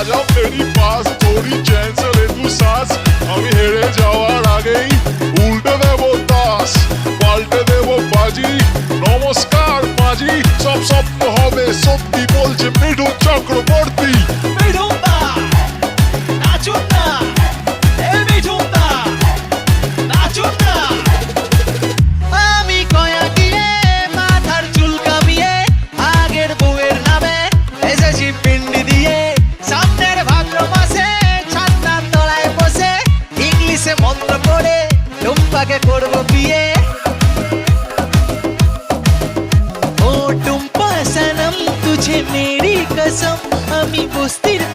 आजा मेरी पास थोड़ी चैन से ले तू सांस আমি হেরে যাওয়ার আগেই উল্টে দেবো তাস পাল্টে দেবো বাজি নমস্কার মাঝি সব স্বপ্ন হবে সত্যি বলছে মৃদু চক্রবর্তী